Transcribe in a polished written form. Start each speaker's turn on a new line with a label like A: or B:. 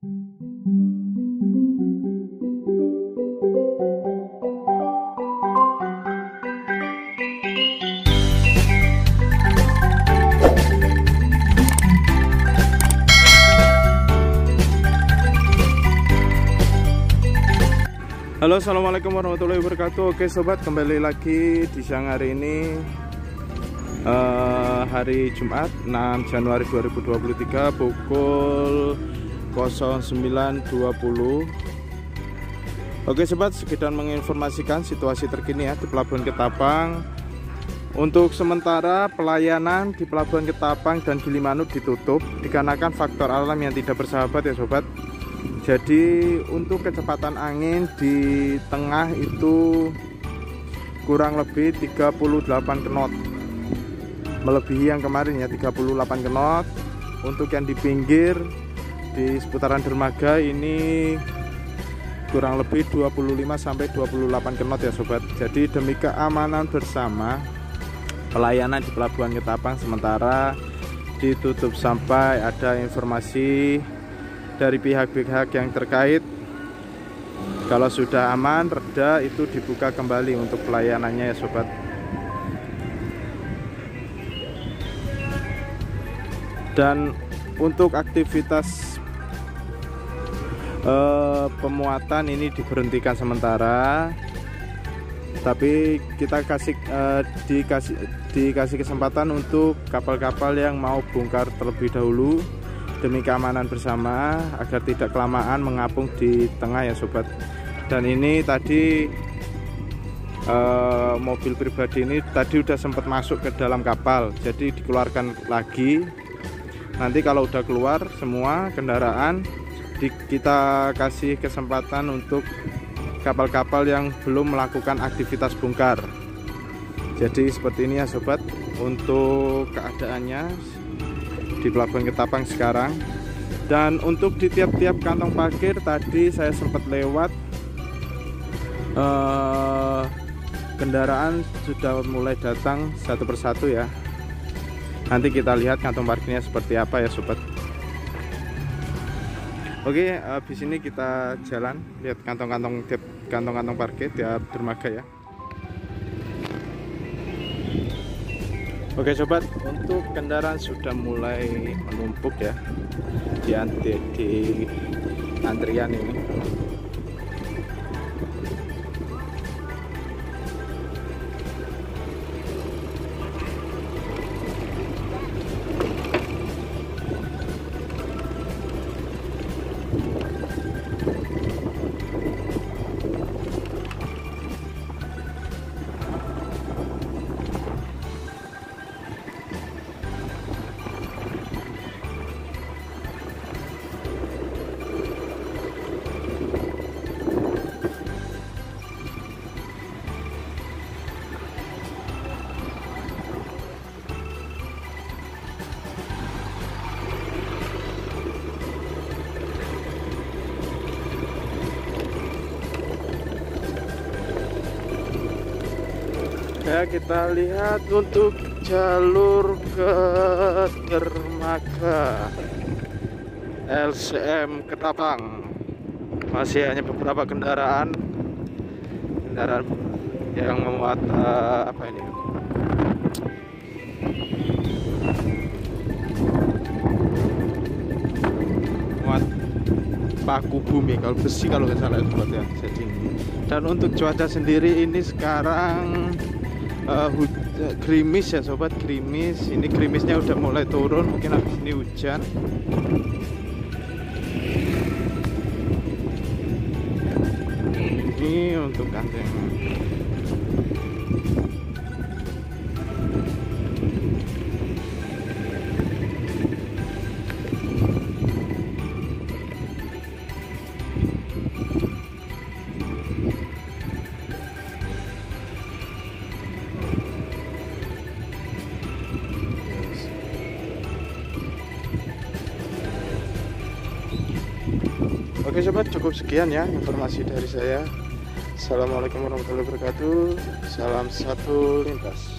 A: Halo, assalamualaikum warahmatullahi wabarakatuh. Oke sobat, kembali lagi di siang hari ini, hari Jumat 6 Januari 2023 pukul 09.20. Oke sobat, sekedar menginformasikan situasi terkini ya di Pelabuhan Ketapang. Untuk sementara pelayanan di Pelabuhan Ketapang dan Gilimanuk ditutup dikarenakan faktor alam yang tidak bersahabat ya sobat. Jadi untuk kecepatan angin di tengah itu kurang lebih 38 knot, melebihi yang kemarin ya, 38 knot. Untuk yang di pinggir di seputaran dermaga ini kurang lebih 25-28 knot ya sobat. Jadi demi keamanan bersama, pelayanan di Pelabuhan Ketapang sementara ditutup sampai ada informasi dari pihak-pihak yang terkait. Kalau sudah aman, reda, itu dibuka kembali untuk pelayanannya ya sobat. Dan untuk aktivitas pemuatan ini diberhentikan sementara, tapi kita dikasih kesempatan untuk kapal-kapal yang mau bongkar terlebih dahulu demi keamanan bersama agar tidak kelamaan mengapung di tengah ya sobat. Dan ini tadi mobil pribadi ini tadi udah sempat masuk ke dalam kapal, jadi dikeluarkan lagi. Nanti kalau udah keluar semua kendaraan, kita kasih kesempatan untuk kapal-kapal yang belum melakukan aktivitas bongkar. Jadi seperti ini ya sobat untuk keadaannya di Pelabuhan Ketapang sekarang. Dan untuk di tiap-tiap kantong parkir tadi saya sempat lewat, kendaraan sudah mulai datang satu persatu ya. Nanti kita lihat kantong parkirnya seperti apa ya sobat. Oke, habis ini kita jalan lihat kantong-kantong parkir tiap dermaga ya. Oke sobat, untuk kendaraan sudah mulai menumpuk ya di antrian ini. Ya, kita lihat untuk jalur ke dermaga LCM Ketapang masih hanya beberapa kendaraan yang memuat apa ini, muat paku bumi, kalau besi kalau nggak salah buat ya. Jadi, dan untuk cuaca sendiri ini sekarang gerimis ya sobat, gerimis. Ini gerimisnya udah mulai turun, mungkin habis ini hujan. Ini untuk kanteng. Oke sobat, cukup sekian ya informasi dari saya. Assalamualaikum warahmatullahi wabarakatuh. Salam satu lintas.